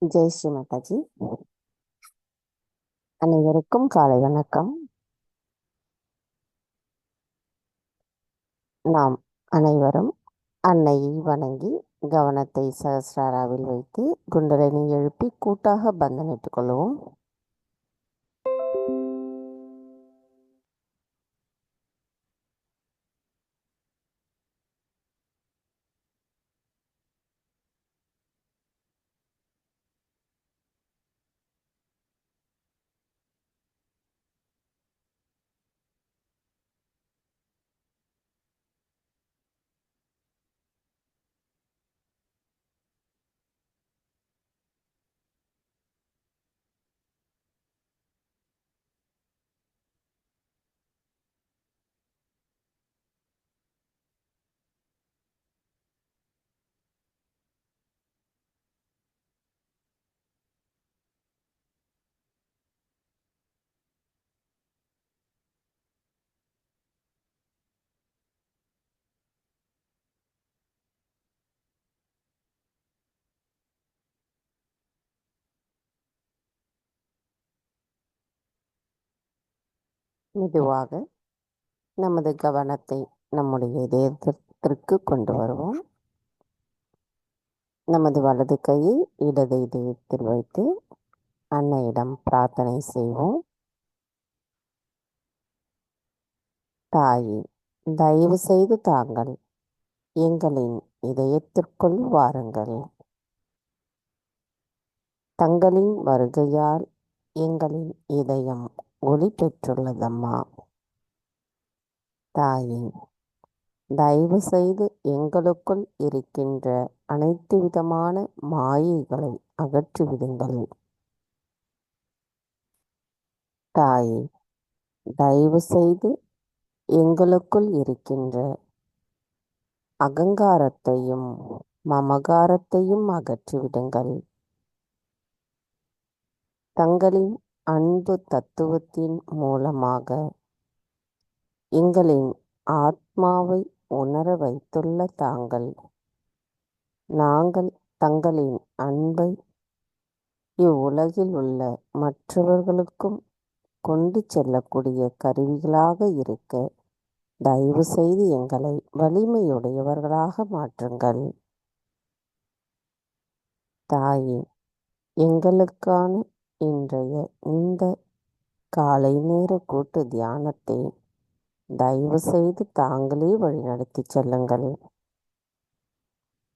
ஜெய் ஸ்ரீ மாதாஜி. அனைவருக்கும் காலை வணக்கம். நாம் அனைவரும் அன்னையை வணங்கி கவனத்தை சகஸ்ராராவில் வைத்து குண்டலினி எழுப்பி கூட்டாக பந்தனிட்டுக் கொள்வோம். மெதுவாக நமது கவனத்தை நம்முடைய இதயத்திற்கு கொண்டு வருவோம். நமது வலது கையை இடது இதயத்தில் வைத்து அன்னையிடம் பிரார்த்தனை செய்வோம். தாயே, தயவு செய்து தாங்கள் எங்களின் இதயத்திற்குள் வாருங்கள். தங்களின் வருகையால் எங்களின் இதயம் ஒளி பெற்றுள்ளதம்மா. தாயே, தயவு செய்து எங்களுக்குள் இருக்கின்ற அனைத்து விதமான மாயைகளை அகற்றிவிடுங்கள். தாயே, தயவு செய்து எங்களுக்குள் இருக்கின்ற அகங்காரத்தையும் மமகாரத்தையும் அகற்றிவிடுங்கள். தங்களின் அன்பு தத்துவத்தின் மூலமாக எங்களின் ஆத்மாவை உணர வைத்துள்ள நாங்கள் தங்களின் அன்பை இவ்வுலகில் உள்ள மற்றவர்களுக்கும் கொண்டு செல்லக்கூடிய கருவிகளாக இருக்க தயவு செய்து எங்களை வலிமையுடையவர்களாக மாற்றுங்கள். தாயே, எங்களுக்கான இன்றைய இந்த காலை நேர கூட்டு தியானத்தை தயவு செய்து தாங்களே வழிநடத்தி செல்லுங்கள்.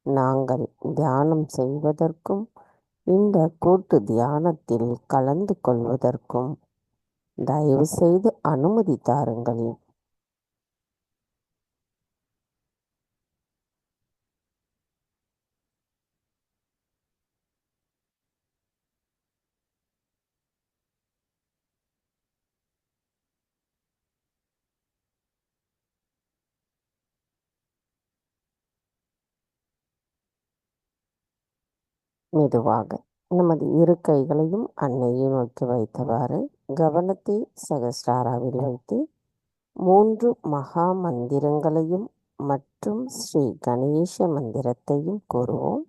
நாங்கள் தியானம் செய்வதற்கும் இந்த கூட்டு தியானத்தில் கலந்து கொள்வதற்கும் தயவு செய்து அனுமதி தாருங்கள். மெதுவாக நமது இரு கைகளையும் அன்னையை நோக்கி வைத்தவாறு கவனத்தை சகஸ்ராராவில் வைத்து 3 மகா மந்திரங்களையும் மற்றும் ஸ்ரீ கணேச மந்திரத்தையும் கூறுவோம்.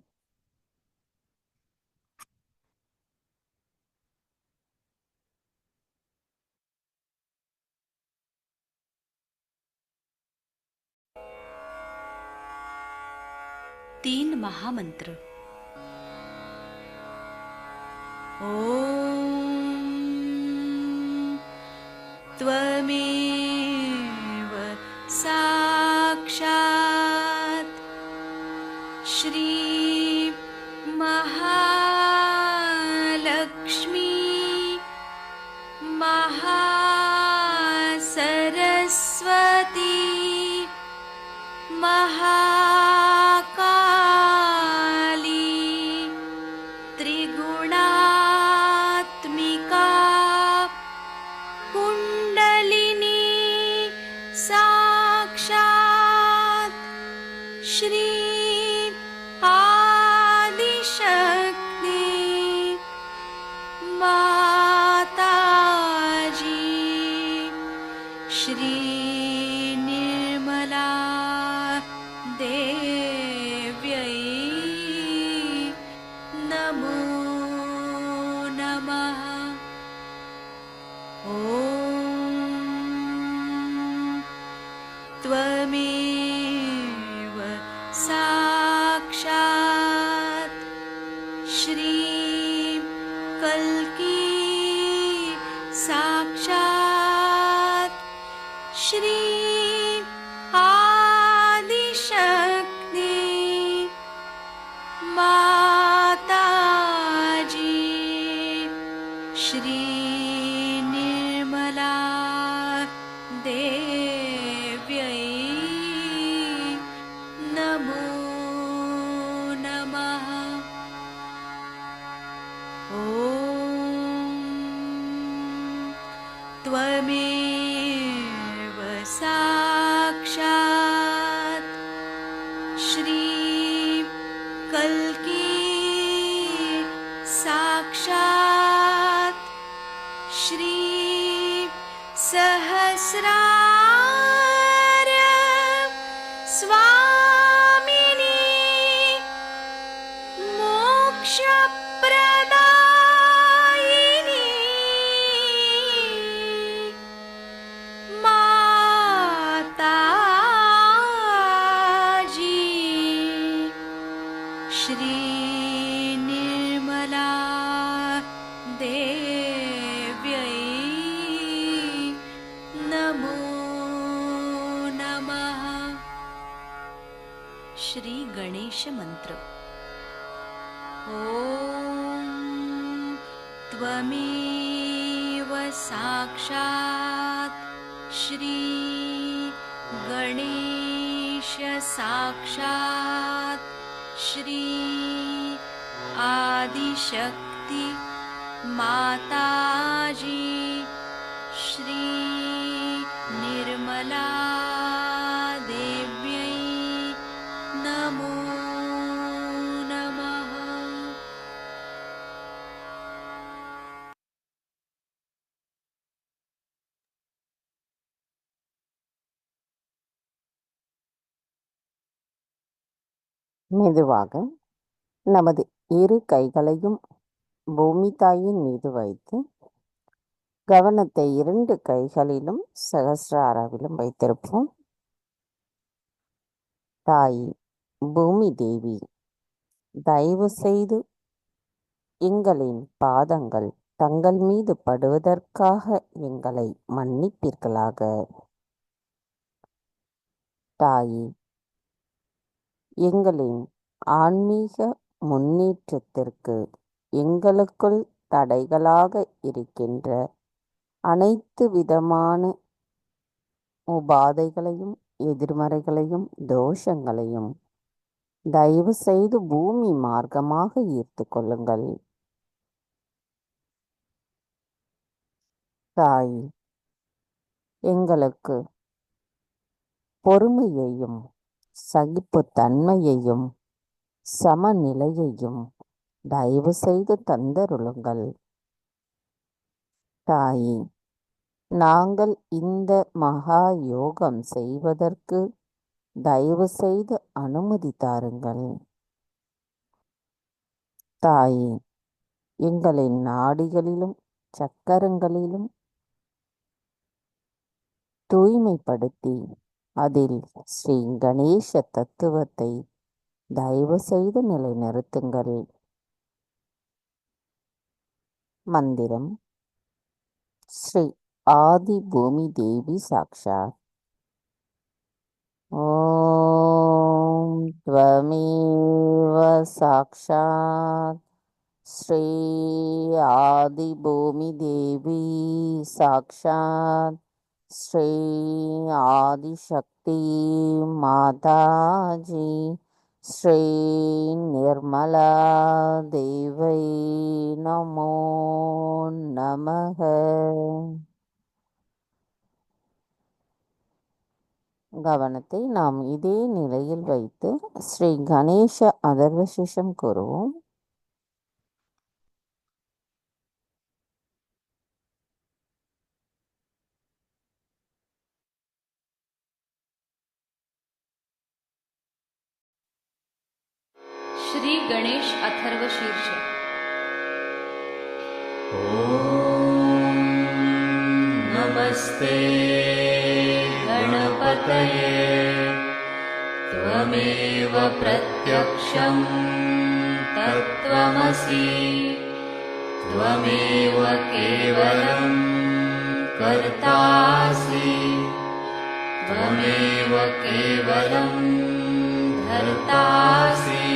तीन महामंत्र। ओम त्वमेव साक्षात् श्री महालक्ष्मी महासरस्वती महाकाली त्रिगुणात्मिका कुंडलिनी साक्षात् श्री आदिशक्ति साक्षात् श्री कल्की साक्षात् श्री आदिशक्ति माताजी श्री निर्मला देव्यै नमो नमः। ॐ त्वमेव साक्षात् श्री कल्की साक्षात् श्री सहस्रार स्वामिनी मोक्षप्रदायिनी माताजी श्री निर्मला देव्यै नमो नमः। श्री गणेश मंत्र। ॐ त्वमेव साक्षात् श्री गणेश साक्षात् श्री आदिशक्ति माताजी श्री निर्मला देव्यै नमो नमः। மெதுவாக நமது இரு கைகளையும் பூமி தாயின் மீது வைத்து கவனத்தை 2 கைகளிலும் சகஸ்ராராவிலும் வைத்திருப்போம். தாய் பூமி தேவி, தயவு செய்து எங்களின் பாதங்கள் தங்கள் மீது படுவதற்காக எங்களை மன்னிப்பீர்களாக. தாயே, எங்களின் ஆன்மீக முன்னேற்றத்திற்கு எங்களுக்குள் தடைகளாக இருக்கின்ற அனைத்து விதமான உபாதைகளையும் எதிர்மறைகளையும் தோஷங்களையும் தயவு செய்து பூமி மார்க்கமாக ஈர்த்து கொள்ளுங்கள். தாய், எங்களுக்கு பொறுமையையும் சகிப்புத்தன்மையையும் சமநிலையையும் தயவு செய்து தந்தருளுங்கள். தாயே, நாங்கள் இந்த மகா யோகம் செய்வதற்கு தயவு செய்து அனுமதி தாருங்கள். தாயே, எங்களின் நாடிகளிலும் சக்கரங்களிலும் தூய்மைப்படுத்தி அதில் ஸ்ரீ கணேச தத்துவத்தை தயவு செய்து நிலைநிறுத்துங்கள். மந்திரம். ஸ்ரீ ஆதி பூமி தேவி சாக்ஷாத். ஓம் த்வமேவ சாக்ஷாத் ஸ்ரீ ஆதி பூமி தேவி சாக்ஷாத் ஸ்ரீ ஆதிசக்தி மாதாஜி ஸ்ரீ நிர்மலா தேவை நமோ நமக. கவனத்தை நாம் இதே நிலையில் வைத்து ஸ்ரீ கணேச அதர்வசிஷம் கூறுவோம். श्री गणेश अथर्व शीर्ष। ओम नमस्ते गणपतये त्वमेव प्रत्यक्षं तत्त्वमसि त्वमेव केवलं कर्तासि त्वमेव केवलं धर्तासि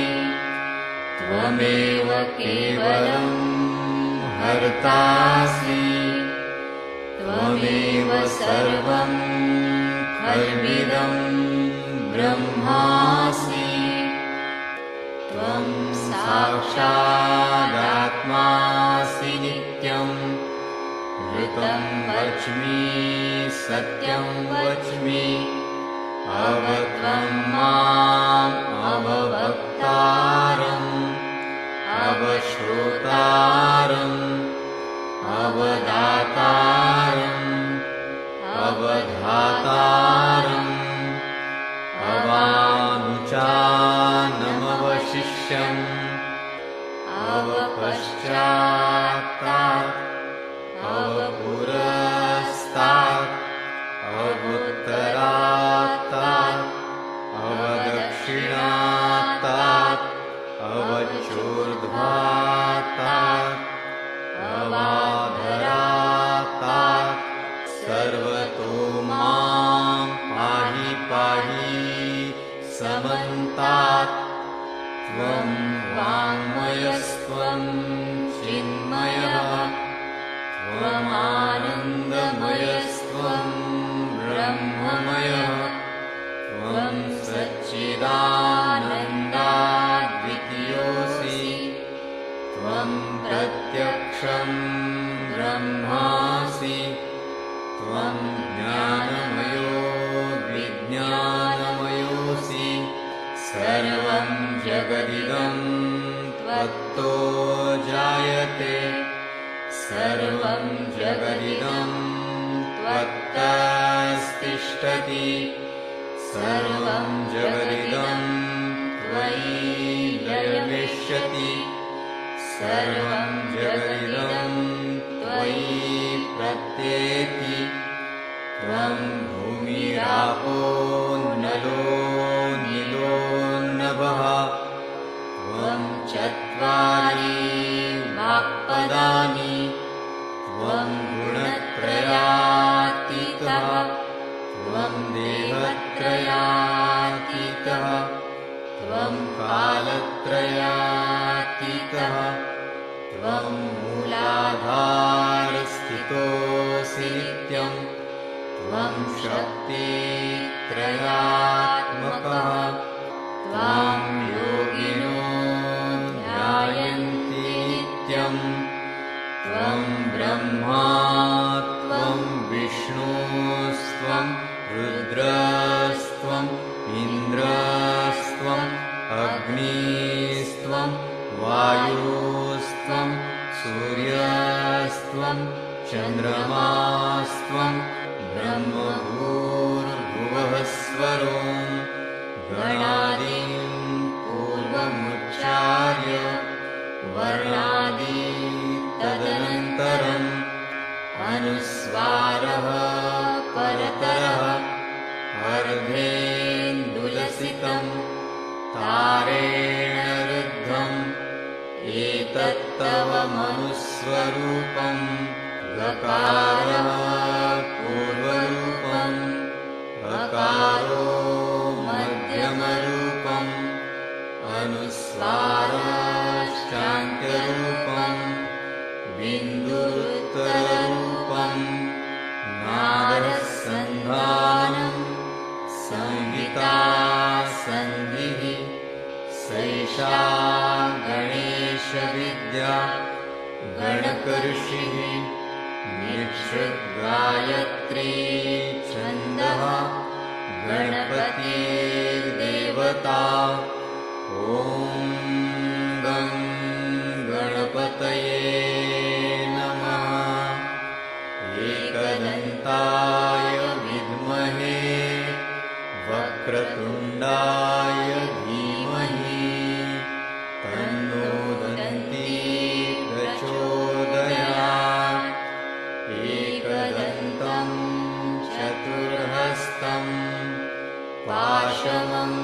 त्वमेव केवलं हर्तासि त्वमेव सर्वं खल्विदं ब्रह्मासि त्वं साक्षादात्मासि नित्यं ऋतं वच्मि सत्यं वच्मि अवत्वं माम् अववक्तारम् अवश्रोतारम् अवदातारम् अवधातारम् अवानुचानमवशिष्यम् अवपश्चात्तात् अवपुरस्तात् अवुत्तरात्तात् अवदक्षिणात्तात् अवचोर्ध्वात्तात् अवाधरात्तात् सर्वतो मां पाहि पाहि समन्तात् त्वं वाङ्मयस्त्वं चिन्मयः त्वमानन्दमयस्त्वं ब्रह्ममयः त्वं सच्चिदानन्दाद्वितीयोऽसि त्वं प्रत्यक्षं ब्रह्मासि त्वं ज्ञानमयो विज्ञानमयोऽसि सर्वं जगदिदं त्वत्तो जायते सर्वं जगदिदं त्वत्तस्तिष्ठति सर्वं जगदिदं त्वयि लयमिष्यति सर्वं जगदिदं त्वयि प्रत्येति त्वं भूमिरापो नलो नीलो नभः त्वं चत्वारि वाक्पदानि त्वं गुणत्रयातीतः त्वं देहत्रयातीतः त्वं कालत्रयातीतः त्वं मूलाधारस्थितोऽसि नित्यं त्वं शक्तित्रयात्मकः त्वां योगिनो ध्यायन्ति नित्यं त्वं ब्रह्मा त्वं विष्णुस्त्वं रुद्रस्त्वम् इन्द्रस्त्वम् अग्निस्त्वं वायुस्त्वं सूर्यस्त्वं चन्द्रमास्त्वं ब्रह्मभूर्भुवः स्वरों गणादीन् पूर्वमुच्चार्य वर्णादि तदनन्तरम् अनुस्वारः परतरः अर्धेन्दुलसितं तारेण रुद्धम् एतत्तव मनुस्वरूपं गकारः पूर्वरूपम् अकारो मध्यमरूपम् अनुस्वारश्चान्त्यरूपम् बिन्दुरुत्तररूपम् नादसन्धानम् संहिता सन्धिः सैषा गणेशविद्या गणकऋषिः निःसृद्गायत्री छन्दः गणपतिर्देवता ॐ गं गणपतये नमः एकदन्ताय विद्महे वक्रतुण्डाय धीमहि तन्नो दन्ती प्रचोदयात् एकदन्तं चतुर्हस्तं पाशमङ्कुशधारिणम्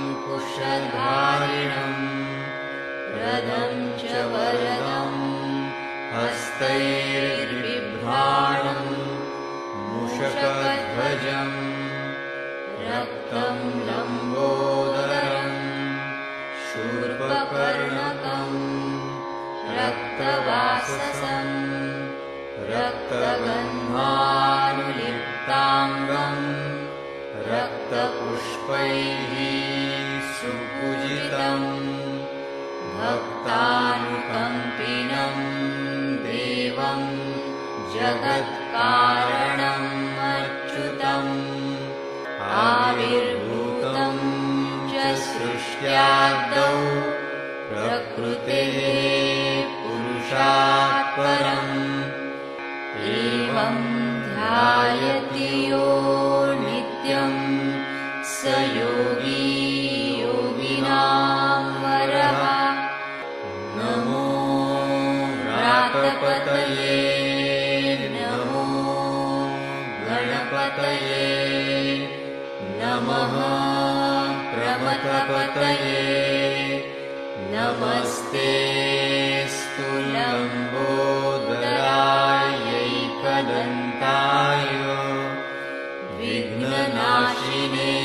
रक्तवर्णकम् रक्तवाससं रक्तगन्धानुलिप्ताङ्गम् रक्तपुष्पैः सुपूजितम् भक्तानुकम्पिनं देवं जगत्कारणम् अच्युतम् आविर्भूतं च सृष्ट्यादौ प्रकृतेः पुरुषात् परम् एवं ध्यायति यो नित्यं स योगी योगिनां वरः नमो व्रातपतये नमो गणपतये नमः प्रमथपतये नमस्ते स्तुलम्बोदरायैकदन्ताय विघ्ननाशिने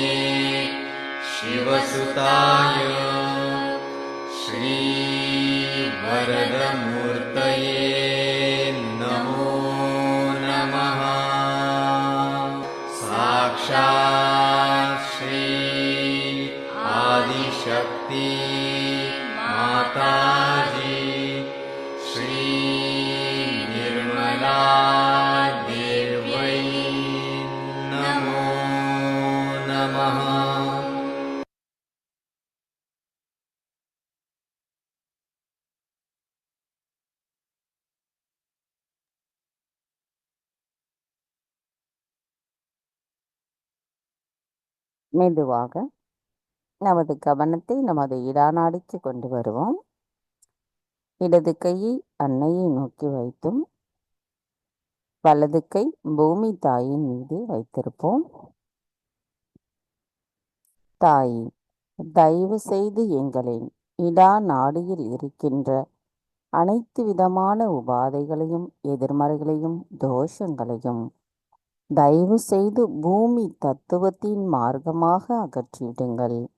शिवसुताय श्रीवरदमूर्तये नमो नमः साक्षात् श्री आदिशक्ति माताजी श्री निर्मला देव्यै नमो नमः। மெதுவாக நமது கவனத்தை நமது இடாநாடிக்கு கொண்டு வருவோம். இடது கையை அன்னையை நோக்கி வைத்தும் வலது கை பூமி தாயின் மீது வைத்திருப்போம். தாயே, தயவு செய்து எங்களின் இடா நாடியில் இருக்கின்ற அனைத்து விதமான உபாதைகளையும் எதிர்மறைகளையும் தோஷங்களையும் தயவு செய்து பூமி தத்துவத்தின் மார்க்கமாக அகற்றிவிடுங்கள்.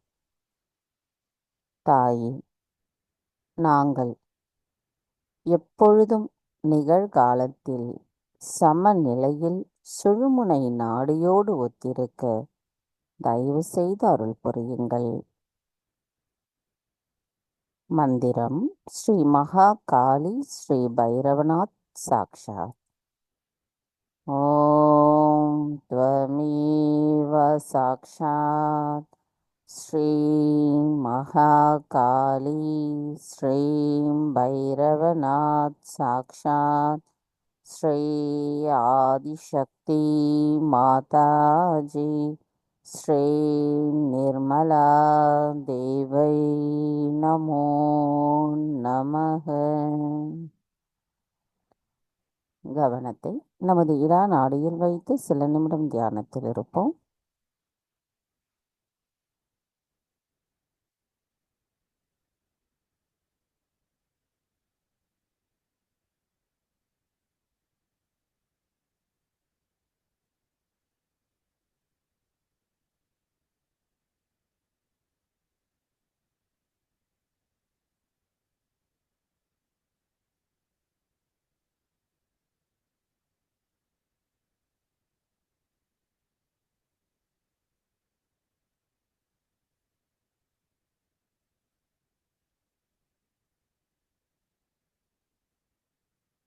தாயே, நாங்கள் எப்பொழுதும் நிகழ்காலத்தில் சமநிலையில் சுழுமுனை நாடியோடு ஒத்திருக்க தயவு செய்து அருள் புரியுங்கள். மந்திரம் ஸ்ரீ மகா காளி ஸ்ரீ பைரவநாத் சாக்ஷாத். ஓம் த்வமேவ சாக்ஷாத் ஸ்ரீ மகா காளி ஸ்ரீ பைரவநாத் சாக்ஷாத் ஸ்ரீ ஆதிசக்தி மாதாஜி ஸ்ரீ நிர்மலா தேவை நமோ நமக. கவனத்தை நமது இடா நாடியில் வைத்து சில நிமிடம் தியானத்தில் இருப்போம்.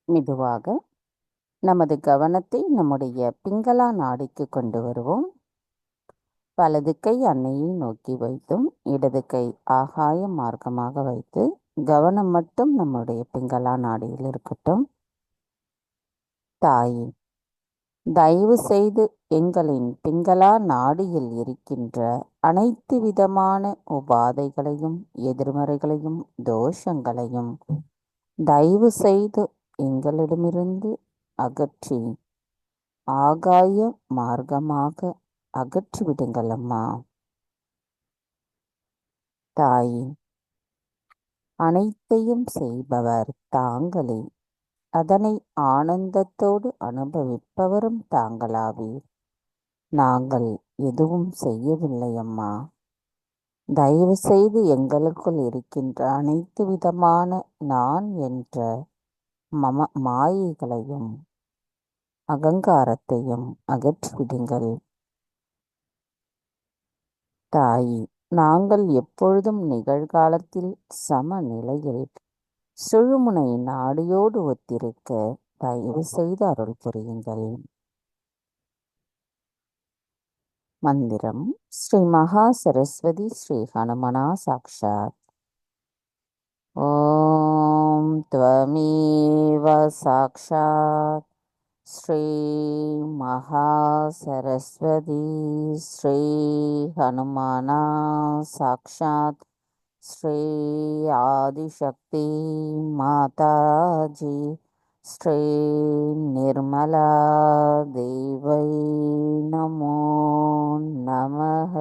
மெதுவாக நமது கவனத்தை நம்முடைய பிங்களா நாடிக்கு கொண்டு வருவோம். வலது கை அன்னையை நோக்கி வைத்தும் இடது கை ஆகாய மார்க்கமாக வைத்து கவனம் மட்டும் நம்முடைய பிங்களா நாடியில் இருக்கட்டும். தாயே, தயவு செய்து எங்களின் பிங்களா நாடியில் இருக்கின்ற அனைத்து விதமான உபாதைகளையும் எதிர்மறைகளையும் தோஷங்களையும் தயவு செய்து எங்களிடமிருந்து அகற்றி ஆகாய மார்க்கமாக அகற்றிவிடுங்கள் அம்மா. தாயே, அனைத்தையும் செய்பவர் தாங்களே, அதனை ஆனந்தத்தோடு அனுபவிப்பவரும் தாங்களாவீர். நாங்கள் எதுவும் செய்யவில்லை அம்மா. தயவு செய்து எங்களுக்குள் இருக்கின்ற அனைத்து விதமான நான் என்ற மாயைகளையும் அகங்காரத்தையும் அகற்றிவிடுங்கள். தாயி, நாங்கள் எப்பொழுதும் நிகழ்காலத்தில் சமநிலையில் சுழுமுனை நாடியோடு ஒத்திருக்க தயவு செய்து அருள் புரியுங்கள். மந்திரம் ஸ்ரீ மகா சரஸ்வதி ஸ்ரீ ஹனுமனா சாக்ஷாத். ஓம் த்வமேவ சாக்ஷாத் ஸ்ரீ மகா சரஸ்வதி ஸ்ரீ ஹனுமானா சாக்ஷாத் ஸ்ரீ ஆதிசக்தி மாதாஜி ஸ்ரீ நிர்மலா தேவை நமோ நமஹ.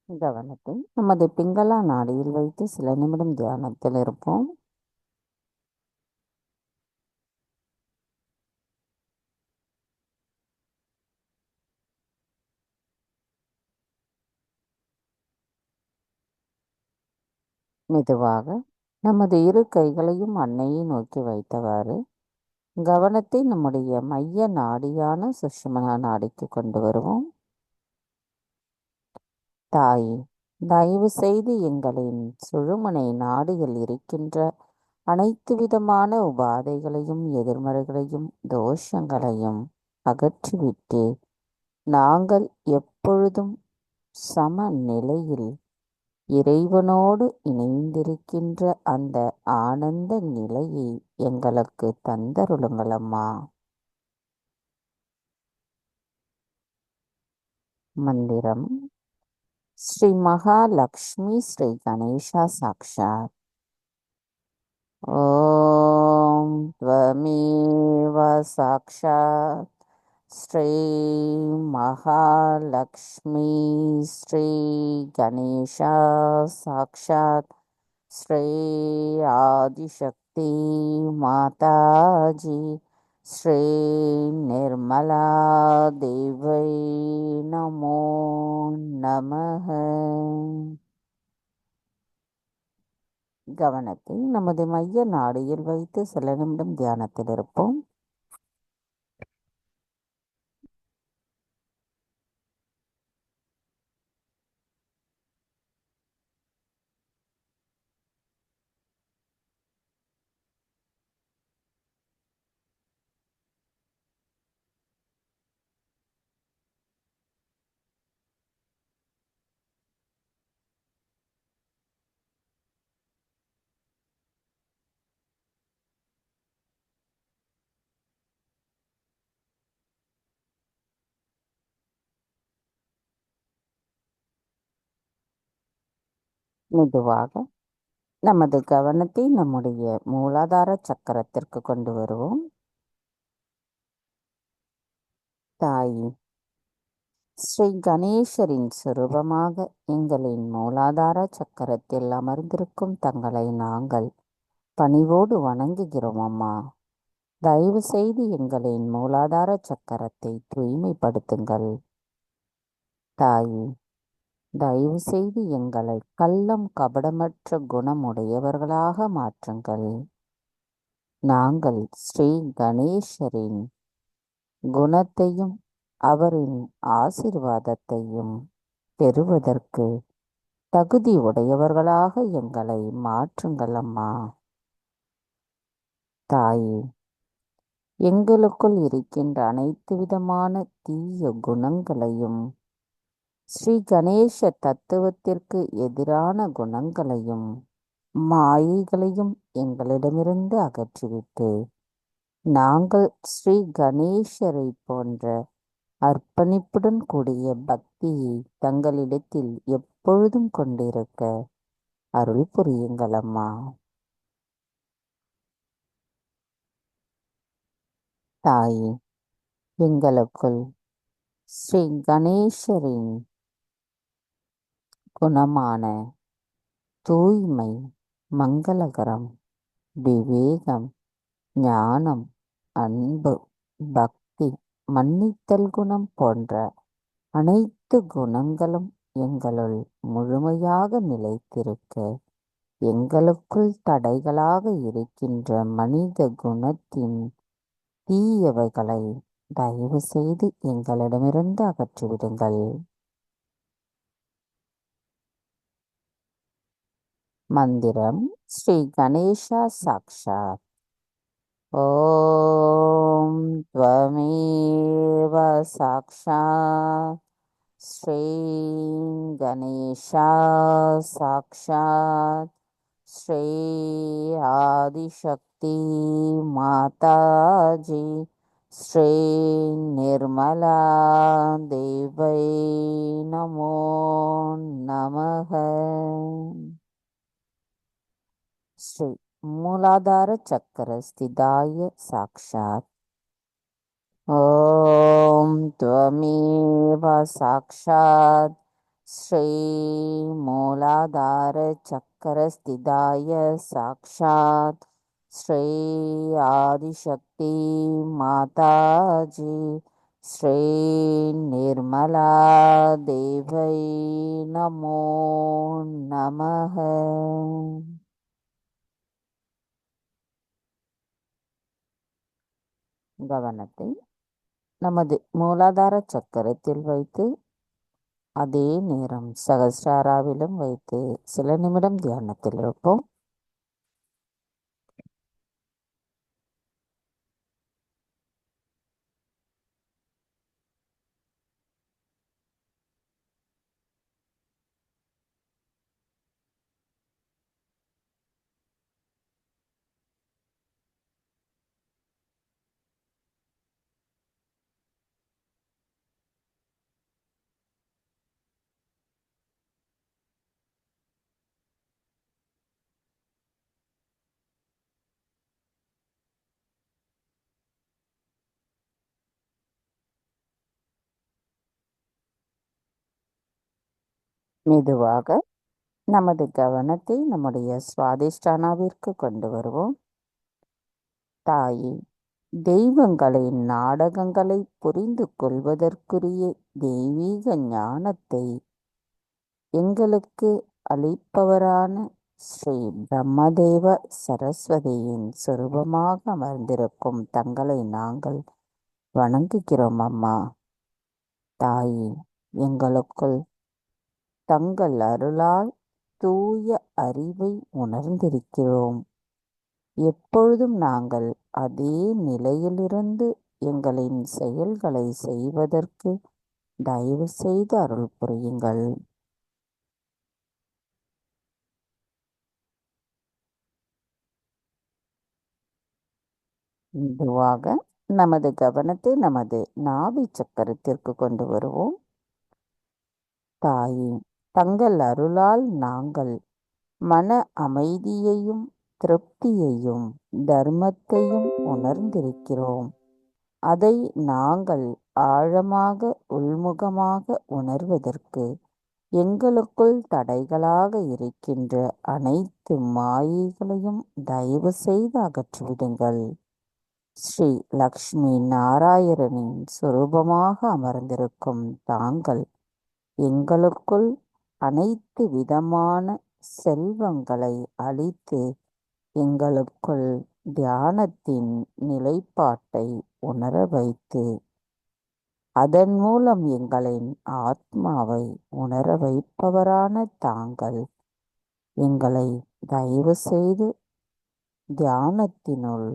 கவனத்தை நமது பிங்களா நாடியில் வைத்து சில நிமிடம் தியானத்தில் இருப்போம். மெதுவாக நமது இரு கைகளையும் அன்னையை நோக்கி வைத்தவாறு கவனத்தை நம்முடைய மைய நாடியான சுஷ்மனா நாடிக்கு கொண்டு வருவோம். தாயே, தயவு செய்து எங்களின் சுழுமுனை நாடியில் இருக்கின்ற அனைத்து விதமான உபாதைகளையும் எதிர்மறைகளையும் தோஷங்களையும் அகற்றிவிட்டு நாங்கள் எப்பொழுதும் சமநிலையில் இறைவனோடு இணைந்திருக்கின்ற அந்த ஆனந்த நிலையை எங்களுக்கு தந்தருளுங்களம்மா. மந்திரம் ஸ்ரீ மகாலக்ஷ்மி ஸ்ரீ கணேஷா சாக்ஷாத். ஓம் த்வமேவ சாக்ஷாத் ஸ்ரீ மகாலக்ஷ்மி ஸ்ரீ கணேஷா சாக்ஷாத் ஸ்ரீ ஆதிசக்தி மாதாஜி ஸ்ரீ நிர்மலா தேவை நமோ நமஹ. கவனத்தை நமது மைய நாடியில் வைத்து சில நிமிடம் தியானத்தில் இருப்போம். மெதுவாக நமது கவனத்தை நம்முடைய மூலாதார சக்கரத்திற்கு கொண்டு வருவோம். தாயே, ஸ்ரீ கணேசரின் சுரூபமாக எங்களின் மூலாதார சக்கரத்தில் அமர்ந்திருக்கும் தங்களை நாங்கள் பணிவோடு வணங்குகிறோம் அம்மா. தயவு செய்து எங்களின் மூலாதார சக்கரத்தை தூய்மைப்படுத்துங்கள். தாயே, தயவு செய்து எங்களை கள்ளம் கபடமற்ற குணமுடையவர்களாக மாற்றுங்கள். நாங்கள் ஸ்ரீ கணேசரின் குணத்தையும் அவரின் ஆசீர்வாதத்தையும் பெறுவதற்கு தகுதி உடையவர்களாக எங்களை மாற்றுங்கள் அம்மா. தாயே, எங்களுக்குள் இருக்கின்ற அனைத்து விதமான தீய குணங்களையும் ஸ்ரீ கணேச தத்துவத்திற்கு எதிரான குணங்களையும் மாயைகளையும் எங்களிடமிருந்து அகற்றிவிட்டு நாங்கள் ஸ்ரீ கணேசரை போன்ற அர்ப்பணிப்புடன் கூடிய பக்தியை தங்களிடத்தில் எப்பொழுதும் கொண்டிருக்க அருள் புரியுங்கள் அம்மா. தாயே, எங்களுக்குள் ஸ்ரீ கணேசரின் குணமான, தூய்மை, மங்களகரம், விவேகம், ஞானம், அன்பு, பக்தி, மன்னித்தல் குணம் போன்ற அனைத்து குணங்களும் எங்களுள் முழுமையாக நிலைத்திருக்க எங்களுக்குள் தடைகளாக இருக்கின்ற மனித குணத்தின் தீயவைகளை தயவு செய்து எங்களிடமிருந்து அகற்றிவிடுங்கள். மந்திரம் ஸ்ரீ கணேசா சாக்ஷாத். ஓம் த்வமேவ சாக்ஷாத் ஸ்ரீ கணேசா சாக்ஷாத் ஸ்ரீ ஆதிசக்தி மாதாஜி ஸ்ரீ நிர்மலா தேவை நமோ நமக. ஸ்ரீ மூலாதார சக்கர ஸ்திதாய சாக்ஷாத். ஓம் த்வமேவ சாக்ஷாத் ஸ்ரீ மூலாதார சக்கர ஸ்திதாய சாக்ஷாத் ஸ்ரீ ஆதிசக்தி மாதாஜி ஸ்ரீ நிர்மலா தேவை நமோ நமக. கவனத்தை நமது மூலாதார சக்கரத்தில் வைத்து அதே நேரம் சகஸ்ராராவிலும் வைத்து சில நிமிடம் தியானத்தில் இருப்போம். மெதுவாக நமது கவனத்தை நம்முடைய சுவாதிஷ்டானாவிற்கு கொண்டு வருவோம். தாயே, தெய்வங்களின் நாடகங்களை புரிந்து கொள்வதற்குரிய தெய்வீக ஞானத்தை எங்களுக்கு அளிப்பவரான ஸ்ரீ பிரம்மதேவ சரஸ்வதியின் சொரூபமாக அமர்ந்திருக்கும் தங்களை நாங்கள் வணங்குகிறோம் அம்மா. தாயே, எங்களுக்குள் தங்கள் அருளால் தூய அறிவை உணர்ந்திருக்கிறோம். எப்பொழுதும் நாங்கள் அதே நிலையிலிருந்து எங்களின் செயல்களை செய்வதற்கு தயவு செய்து அருள் புரியுங்கள். மெதுவாக நமது கவனத்தை நமது நாபி சக்கரத்திற்கு கொண்டு வருவோம். தாயே, தங்கள் அருளால் நாங்கள் மன அமைதியையும் திருப்தியையும் தர்மத்தையும் உணர்ந்திருக்கிறோம். அதை நாங்கள் ஆழமாக உள்முகமாக உணர்வதற்கு எங்களுக்குள் தடைகளாக இருக்கின்ற அனைத்து மாயைகளையும் தயவு செய்து அகற்றிவிடுங்கள். ஸ்ரீ லக்ஷ்மி நாராயணனின் சொரூபமாக அமர்ந்திருக்கும் தாங்கள் எங்களுக்குள் அனைத்து விதமான செல்வங்களை அளித்து எங்களுக்குள் தியானத்தின் நிலைப்பாட்டை உணர வைத்து அதன் மூலம் எங்களின் ஆத்மாவை உணர வைப்பவரான தாங்கள் எங்களை தயவு செய்து தியானத்தினுள்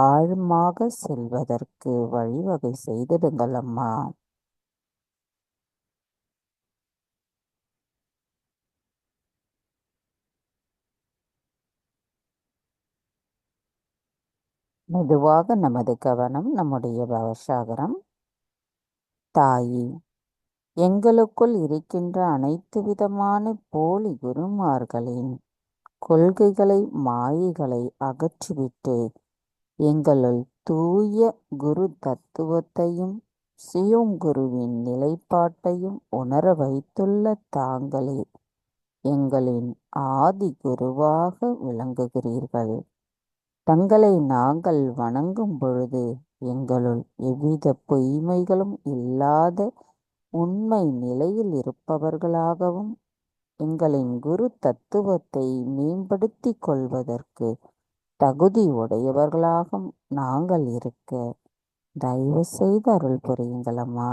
ஆழமாக செல்வதற்கு வழிவகை செய்திடுங்கள் அம்மா. மெதுவாக நமது கவனம் நம்முடைய பவசாகரம். தாயே, எங்களுக்குள் இருக்கின்ற அனைத்து விதமான போலி குருமார்களின் கொள்கைகளை மாயைகளை அகற்றிவிட்டு எங்களுள் தூய குரு தத்துவத்தையும் சியோன் குருவின் நிலைப்பாட்டையும் உணர வைத்துள்ள தாங்களே எங்களின் ஆதி குருவாக விளங்குகிறீர்கள். தங்களை நாங்கள் வணங்கும் பொழுது எங்களுள் எவ்வித பொய்மைகளும் இல்லாத உண்மை நிலையில் இருப்பவர்களாகவும் எங்களின் குரு தத்துவத்தை மேம்படுத்திக் கொள்வதற்கு தகுதி உடையவர்களாகவும் நாங்கள் இருக்க தயவு செய்து அருள் புரியுங்களம்மா.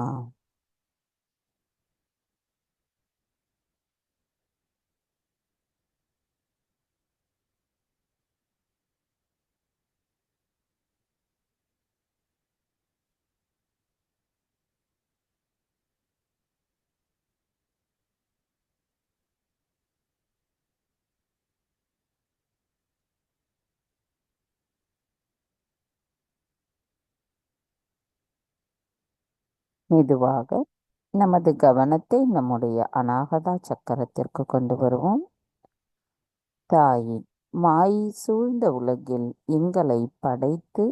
மெதுவாக நமது கவனத்தை நம்முடைய அநாகதா சக்கரத்திற்கு கொண்டு வருவோம். தாயே, மாயை சூழ்ந்த உலகில் எங்களை படைத்து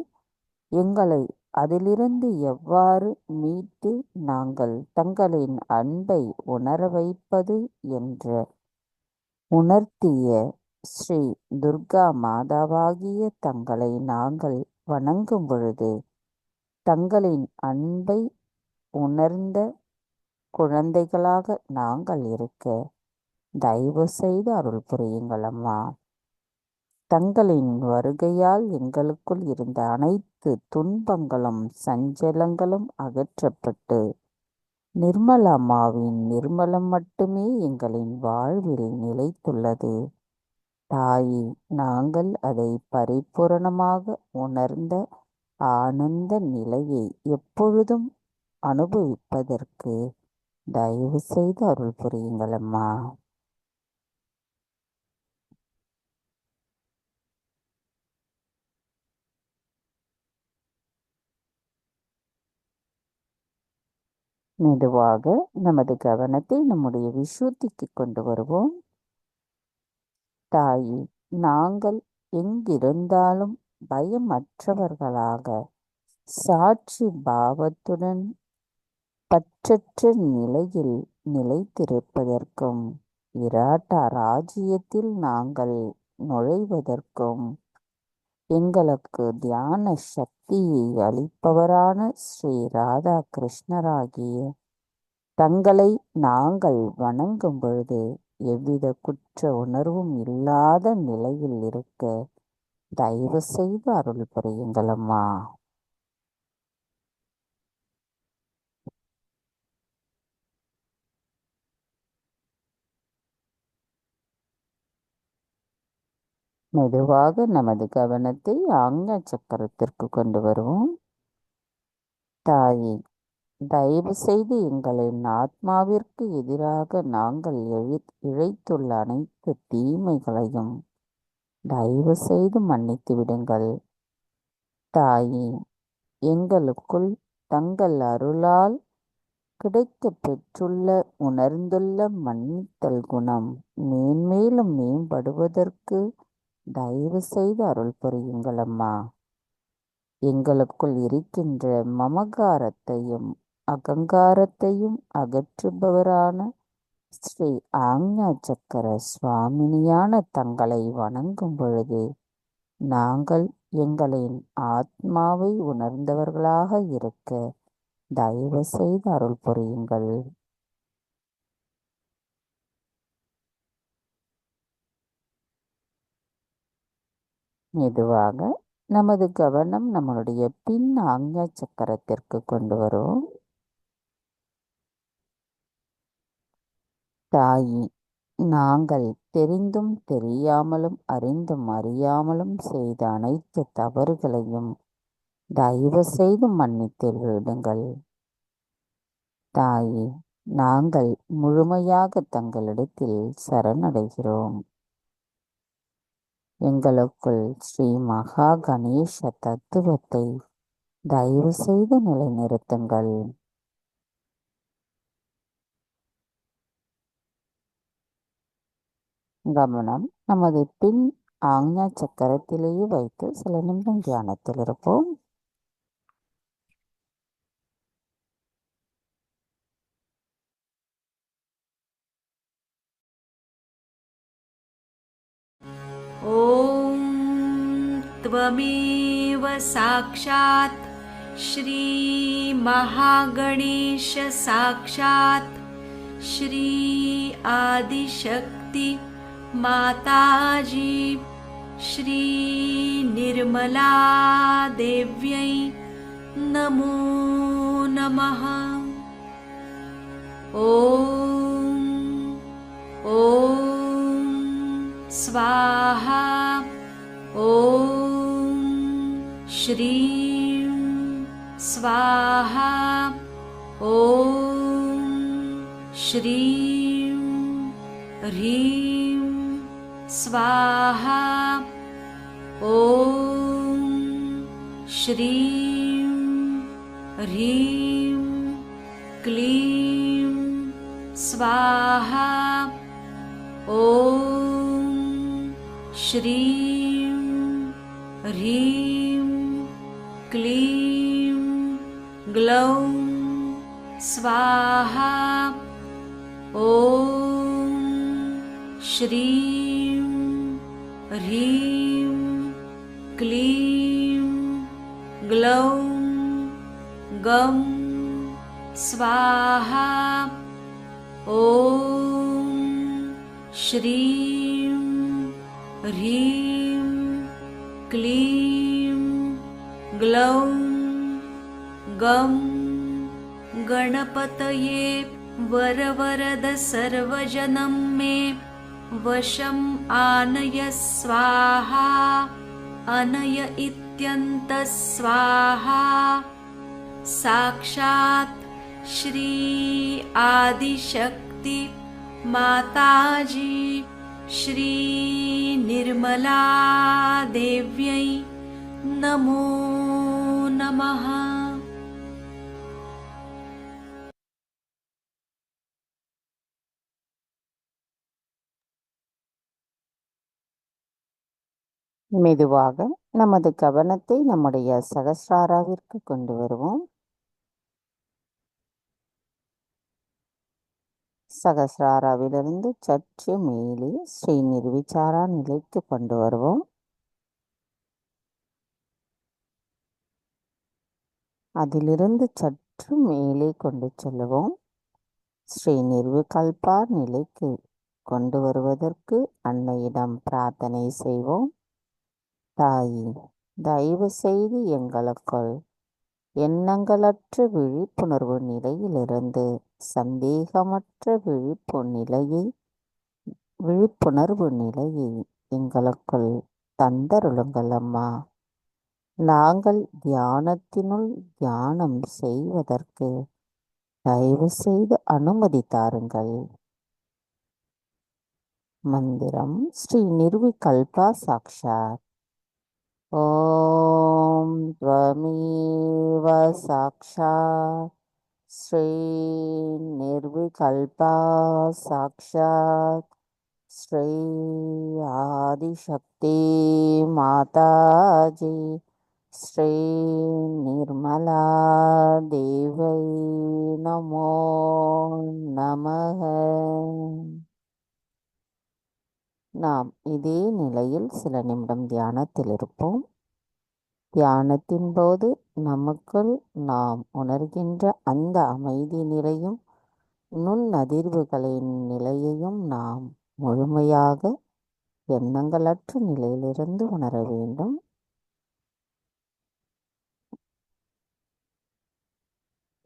எங்களை அதிலிருந்து எவ்வாறு மீட்டு நாங்கள் தங்களின் அன்பை உணர வைப்பது என்று உணர்த்திய ஸ்ரீ துர்கா மாதாவாகிய தங்களை நாங்கள் வணங்கும் பொழுது தங்களின் அன்பை உணர்ந்த குழந்தைகளாக நாங்கள் இருக்க தயவு செய்து அருள் புரியுங்களம்மா. தங்களின் வருகையால் எங்களுக்குள் இருந்த அனைத்து துன்பங்களும் சஞ்சலங்களும் அகற்றப்பட்டு நிர்மலம்மாவின் நிர்மலம் மட்டுமே எங்களின் வாழ்வில் நிலைத்துள்ளது. தாயே, நாங்கள் அதை பரிபூரணமாக உணர்ந்த ஆனந்த நிலையை எப்பொழுதும் அனுபவிப்பதற்கு தயவு செய்து அருள் புரியுங்களம்மா. மெதுவாக நமது கவனத்தை நம்முடைய விசுத்திக்கு கொண்டு வருவோம். தாயே, நாங்கள் எங்கிருந்தாலும் பயமற்றவர்களாக சாட்சி பாவத்துடன் பற்றற்ற நிலையில் நிலைத்திருப்பதற்கும் விராட்டா ராஜ்யத்தில் நாங்கள் நுழைவதற்கும் எங்களுக்கு தியான சக்தியை அளிப்பவரான ஸ்ரீ ராதா கிருஷ்ணராகிய தங்களை நாங்கள் வணங்கும் பொழுது எவ்வித குற்ற உணர்வும் இல்லாத நிலையில் இருக்க தயவு செய்து அருள் புரியுங்களம்மா. மெதுவாக நமது கவனத்தை ஆக்ஞா சக்கரத்திற்கு கொண்டு வருவோம். தாயே, தயவு செய்து எங்களின் ஆத்மாவிற்கு எதிராக நாங்கள் இழைத்துள்ள அனைத்து தீமைகளையும் தயவு செய்து மன்னித்து விடுங்கள். தாயே, எங்களுக்குள் தங்கள் அருளால் கிடைக்க பெற்றுள்ள உணர்ந்துள்ள மன்னித்தல் குணம் மேன்மேலும் மேம்படுவதற்கு தயவு செய்து அருள் புரியுங்களம்மா. எங்களுக்குள் இருக்கின்ற மமகாரத்தையும் அகங்காரத்தையும் அகற்றுபவரான ஸ்ரீ ஆக்ஞா சக்கர சுவாமினியான தங்களை வணங்கும் பொழுது நாங்கள் எங்களின் ஆத்மாவை உணர்ந்தவர்களாக இருக்க தயவு செய்து அருள் புரியுங்கள். மெதுவாக நமது கவனம் நம்மளுடைய பின் ஆக்ஞா சக்கரத்திற்கு கொண்டு வரும். தாயே, நாங்கள் தெரிந்தும் தெரியாமலும் அறிந்தும் அறியாமலும் செய்த அனைத்து தவறுகளையும் தயவு செய்து மன்னித்து விடுங்கள். தாயே, நாங்கள் முழுமையாக தங்களிடத்தில் சரணடைகிறோம். எங்களுக்குள் ஸ்ரீ மகா கணேச தத்துவத்தை தயவு செய்து நிலைநிறுத்துங்கள். கவனம் நமது பின் ஆக்ஞா சக்கரத்திலேயே வைத்து சில நிமிடம் தியானத்தில் இருப்போம். त्वमेव साक्षात् श्री महागणेश साक्षात् श्री आदिशक्ति माताजी श्री निर्मला देव्यै नमो नमः। ॐ स्वाहा। ॐ श्रीं स्वाहा। ॐ श्रीं ह्रीं स्वाहा। ॐ श्रीं ह्रीं क्लीं स्वाहा। ॐ श्रीं ह्रीं क्लीं ग्लौं स्वाहा। ॐ श्रीं ह्रीं क्लीं ग्लौं गं स्वाहा। ॐ श्रीं ह्रीं क्लीं ग्लौं गं गणपतये वरवरद सर्वजनं मे वशम् आनय स्वाहा। अनय इत्यन्त स्वाहा। साक्षात् श्री आदिशक्ति माताजी श्री निर्मला देव्यै नमो नमः। மெதுவாக நமது கவனத்தை நம்முடைய சகஸ்ராராவிற்கு கொண்டு வருவோம். சகஸ்ராராவிலிருந்து சற்று மேலே ஸ்ரீ நிர்விசாரா நிலைக்கு கொண்டு வருவோம். அதிலிருந்து சற்று மேலே கொண்டு செல்லுவோம். ஸ்ரீ நிர்விகல்பா நிலைக்கு கொண்டு வருவதற்கு அன்னையிடம் பிரார்த்தனை செய்வோம். தாயி, தயவு செய்து எங்களுக்குள் எண்ணங்களற்ற விழிப்புணர்வு நிலையிலிருந்து சந்தேகமற்ற விழிப்புணர்வு நிலையை எங்களுக்குள் தந்தருளுங்கள் அம்மா. நாங்கள் தியானத்தினுள் தியானம் செய்வதற்கு தயவு செய்து அனுமதி தாருங்கள். மந்திரம் ஸ்ரீ நிர்விகல்பா சாக்ஷாத். ஓம் த்வமேவ சாக்ஷாத் ஸ்ரீ நிர்விகல்பா சாக்ஷாத் ஸ்ரீ ஆதிசக்தி மாதாஜி ஸ்ரீ நிர்மலா தேவை நமோ நமः. நாம் இதே நிலையில் சில நிமிடம் தியானத்தில் இருப்போம். தியானத்தின் போது நமக்குள் நாம் உணர்கின்ற அந்த அமைதி நிலையும் நுண்ணதிர்வுகளின் நிலையையும் நாம் முழுமையாக எண்ணங்களற்ற நிலையிலிருந்து உணர வேண்டும்.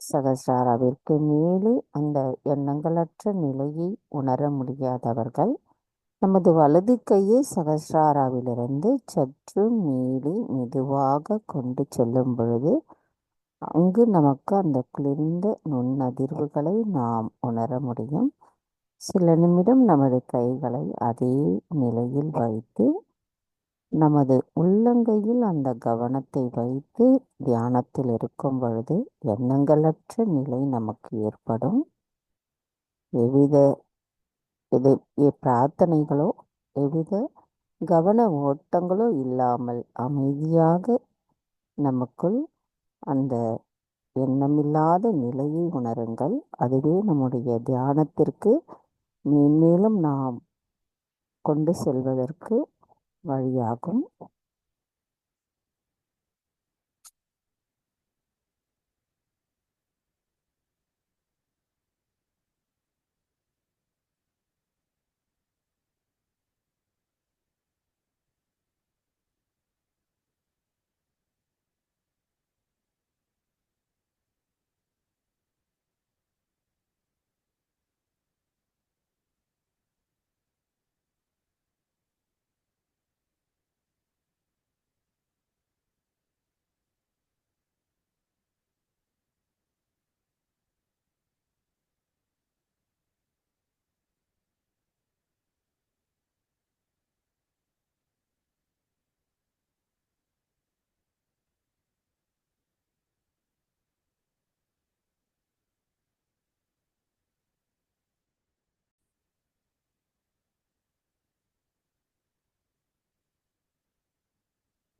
சகஸ்ராராவிற்கு மேலே அந்த எண்ணங்களற்ற நிலையை உணர முடியாதவர்கள் நமது வலது கையை சகஸ்ராராவிலிருந்து சற்று மேலே மெதுவாக கொண்டு செல்லும் பொழுது அங்கு நமக்கு அந்த குளிர்ந்த நுண்ணதிர்வுகளை நாம் உணர முடியும். சில நிமிடம் நமது கைகளை அதே நிலையில் வைத்து நமது உள்ளங்கையில் அந்த கவனத்தை வைத்து தியானத்தில் இருக்கும் பொழுது எண்ணங்களற்ற நிலை நமக்கு ஏற்படும். எவ்வித பிரார்த்தனைகளோ எவ்வித கவன ஓட்டங்களோ இல்லாமல் அமைதியாக நமக்குள் அந்த எண்ணமில்லாத நிலையை உணருங்கள். அதுவே நம்முடைய தியானத்திற்கு மேன்மேலும் நாம் கொண்டு செல்வதற்கு வழியாகும்.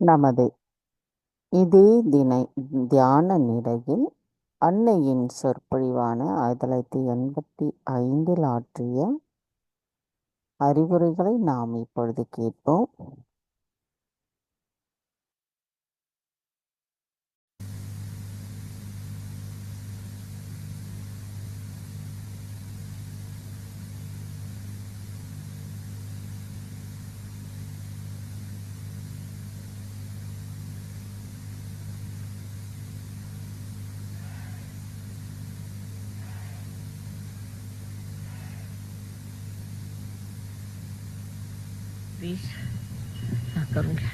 நமது இதே தியான நிலையில் அன்னையின் சொற்பொழிவான 1985 ஆற்றிய அறிவுரைகளை நாம் இப்பொழுது கேட்போம். करूँगी।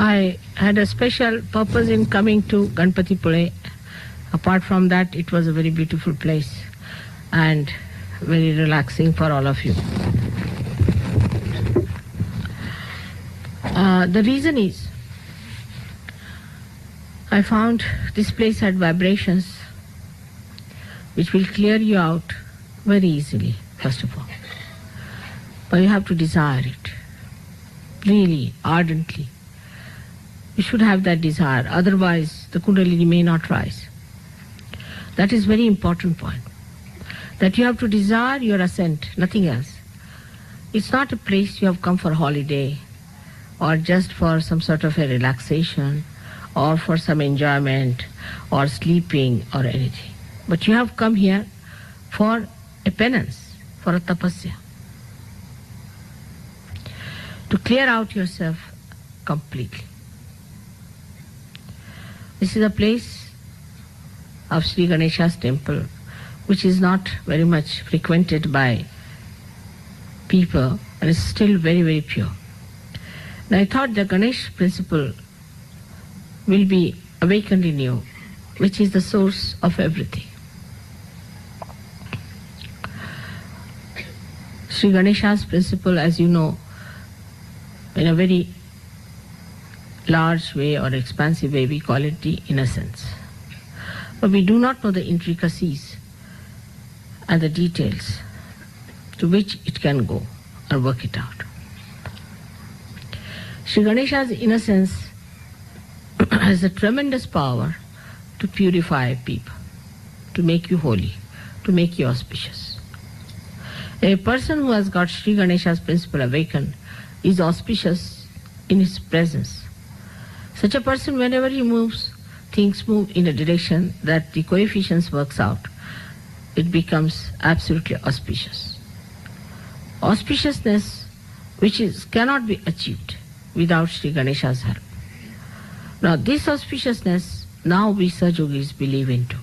I had a special purpose in coming to Ganpati Pule. Apart from that, it was a very beautiful place and very relaxing for all of you. The reason is, I found this place had vibrations which will clear you out very easily, first of all. But you have to desire it, really, ardently. You should have that desire, otherwise the Kundalini may not rise. That is very important point. That you have to desire your ascent, nothing else. It's not a place you have come for holiday or just for some sort of a relaxation or for some enjoyment or sleeping or anything. But you have come here for a penance, for a tapasya. To clear out yourself completely. This is a place of Sri Ganesha's temple, which is not very much frequented by people and is still very, very pure. And I thought the Ganesh principle will be awakened in you, which is the source of everything. Sri Ganesha's principle, as you know, in a very large way or expansive way, we call it the innocence. But we do not know the intricacies and the details to which it can go or work it out. Sri Ganesha's innocence has a tremendous power to purify people, to make you holy, to make you auspicious. A person who has got Sri Ganesha's principle awakened is auspicious in his presence. Such a person, whenever he moves, things move in a direction that the coefficients works out. It becomes absolutely auspicious. Auspiciousness which cannot be achieved without Sri Ganesha's help. Now this auspiciousness, now we Sahaja-yogis believe into.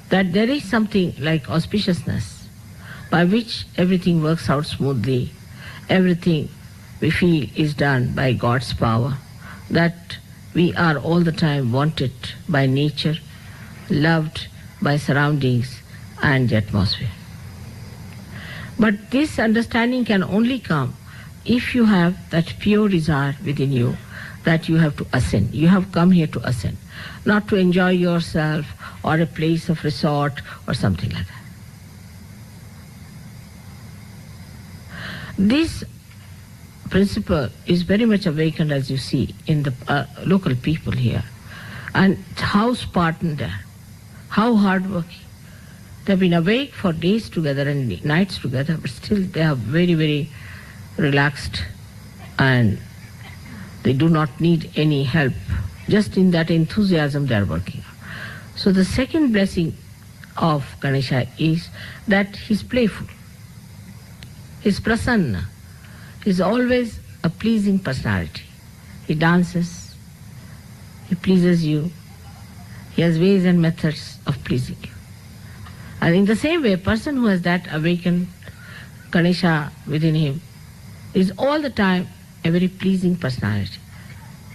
That there is something like auspiciousness by which everything works out smoothly, everything we feel is done by God's power, that we are all the time wanted by nature, loved by surroundings and the atmosphere. But this understanding can only come if you have that pure desire within you that you have to ascend. You have come here to ascend, not to enjoy yourself or a place of resort or something like that. This principle is very much awakened, as you see, in the local people here. And how Spartan they are, how hardworking. They've been awake for days together and nights together, but still they are very, very relaxed and they do not need any help. Just in that enthusiasm they are working. So the second blessing of Ganesha is that he's playful. He's prasanna. He's always a pleasing personality. He dances, he pleases you, he has ways and methods of pleasing you. And in the same way, a person who has that awakened Ganesha within him is all the time a very pleasing personality.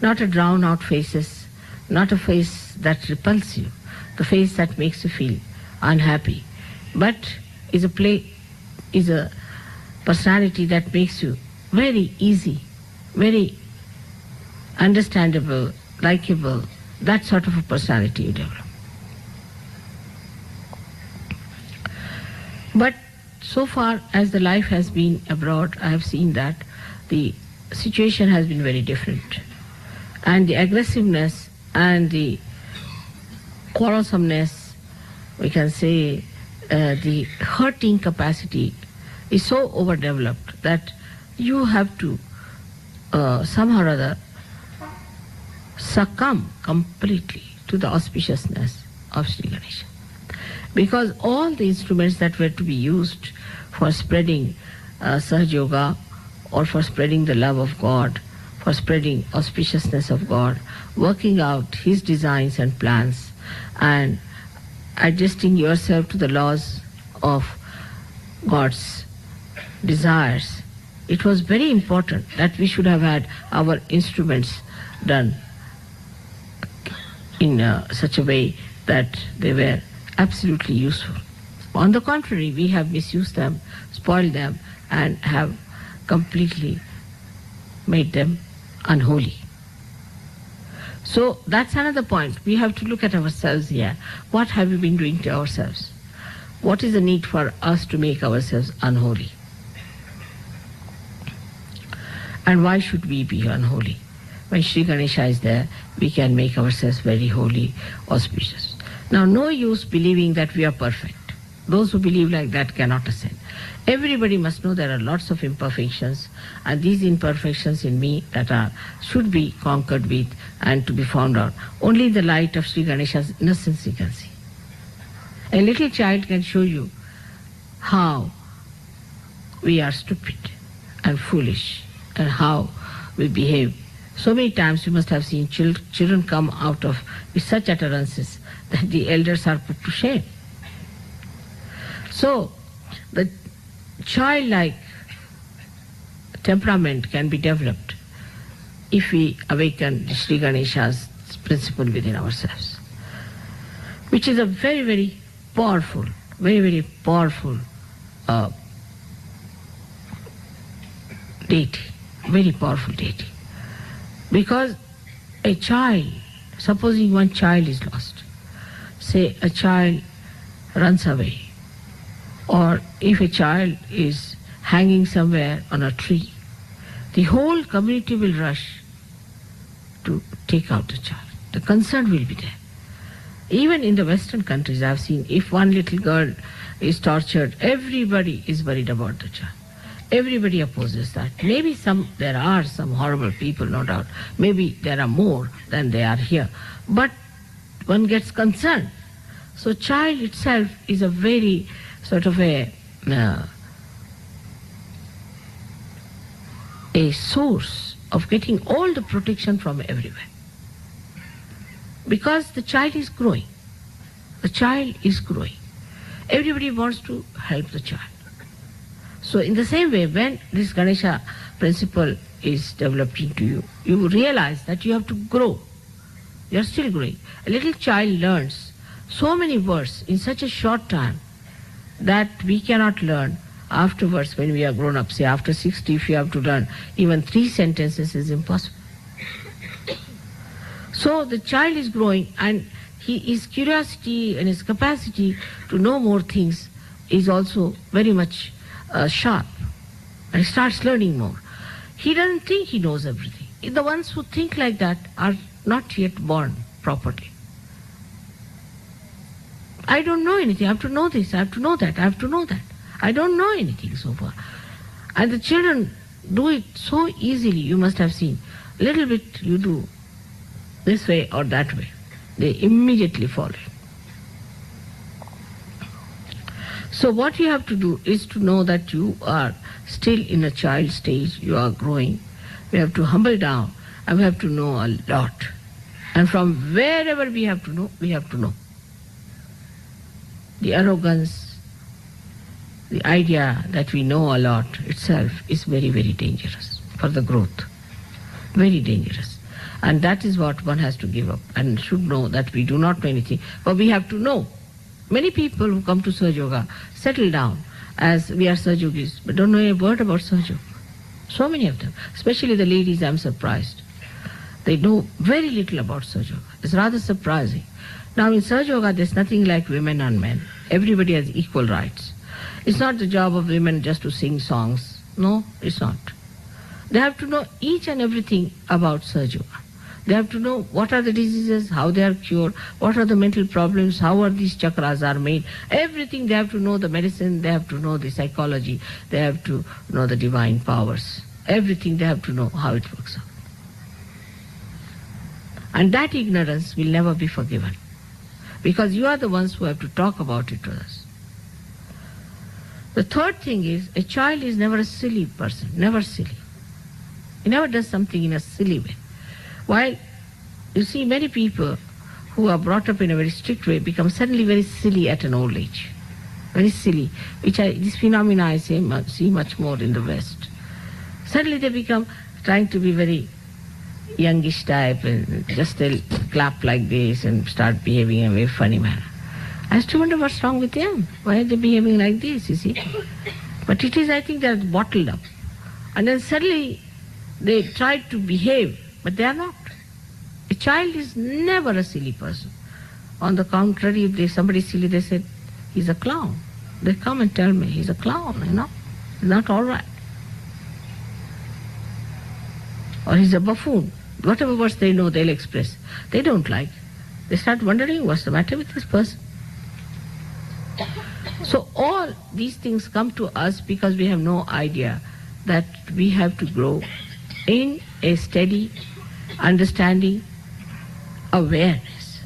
Not a drown out faces, not a face that repels you, the face that makes you feel unhappy, but is a personality that makes you very easy, very understandable, likable, that sort of a personality you develop. But so far as the life has been abroad, I have seen that the situation has been very different. And the aggressiveness and the quarrelsomeness, we can say, the hurting capacity is so overdeveloped that you have to somehow or other succumb completely to the auspiciousness of Sri Ganesha. Because all the instruments that were to be used for spreading Sahaja Yoga or for spreading the love of God, for spreading auspiciousness of God, working out His designs and plans and adjusting yourself to the laws of God's desires, it was very important that we should have had our instruments done in such a way that they were absolutely useful. On the contrary, we have misused them, spoiled them, and have completely made them unholy. So that's another point. We have to look at ourselves here. What have we been doing to ourselves? What is the need for us to make ourselves unholy? And why should we be unholy? When Sri Ganesha is there, we can make ourselves very holy, auspicious. Now, no use believing that we are perfect. Those who believe like that cannot ascend. Everybody must know there are lots of imperfections, and these imperfections in me that should be conquered with and to be found out. Only in the light of Sri Ganesha's innocence you can see. A little child can show you how we are stupid and foolish and how we behave. So many times you must have seen children come out of with such utterances that the elders are put to shame. So the childlike temperament can be developed if we awaken Sri Ganesha's principle within ourselves, which is a very, very powerful, very, very powerful deity, very powerful deity. Because a child, supposing one child is lost, say a child runs away, or if a child is hanging somewhere on a tree, the whole community will rush to take out the child. The concern will be there. Even in the Western countries, I have seen, if one little girl is tortured, everybody is worried about the child. Everybody opposes that. Maybe there are some horrible people, no doubt. Maybe there are more than there are here. But one gets concerned. So child itself is a very sort of a source of getting all the protection from everywhere. Because the child is growing. The child is growing. Everybody wants to help the child. So in the same way, when this Ganesha principle is developed into you. You realize that you have to grow. You are still growing. A little child learns so many words in such a short time that we cannot learn afterwards when we are grown up. Say after 60, if you have to learn even 3 sentences, is impossible. So the child is growing, and his curiosity and his capacity to know more things is also very much sharp, and he starts learning more. He doesn't think he knows everything. The ones who think like that are not yet born properly. I don't know anything. I have to know this. I have to know that. I have to know that. I don't know anything so far. And the children do it so easily. You must have seen. A little bit you do this way or that way. They immediately follow. So what you have to do is to know that you are still in a child stage. You are growing. We have to humble down, and we have to know a lot. And from wherever we have to know, we have to know. The arrogance, the idea that we know a lot itself is very, very dangerous for the growth. Very dangerous. And that is what one has to give up, and should know that we do not know anything, but we have to know. Many people who come to Sahaja Yoga settle down as we are Sahaja Yogis, but don't know a word about Sahaja Yoga. So many of them, especially the ladies, I'm surprised. They know very little about Sahaja Yoga. It's rather surprising. Now in Sahaja Yoga, there's nothing like women and men. Everybody has equal rights. It's not the job of women just to sing songs. No, it's not. They have to know each and everything about Sahaja Yoga. They have to know what are the diseases, how they are cured, what are the mental problems, how are these chakras are made. Everything they have to know, the medicine, they have to know the psychology, they have to know the divine powers. Everything they have to know how it works out. And that ignorance will never be forgiven, because you are the ones who have to talk about it to us. The third thing is, a child is never a silly person, never silly. He never does something in a silly way. While you see many people who are brought up in a very strict way become suddenly very silly at an old age. Very silly. This phenomena I see much more in the West. Suddenly they become trying to be very youngish type, and just they'll clap like this and start behaving in a very funny manner. I used to wonder what's wrong with them. Why are they behaving like this, you see? But it is, I think, they're bottled up. And then suddenly they try to behave, but they are not. A child is never a silly person. On the contrary, if somebody is silly, they say, he's a clown. They come and tell me, he's a clown, He's not all right. Or he's a buffoon. Whatever words they know, they'll express. They don't like. They start wondering, what's the matter with this person? So all these things come to us because we have no idea that we have to grow in a steady understanding, awareness.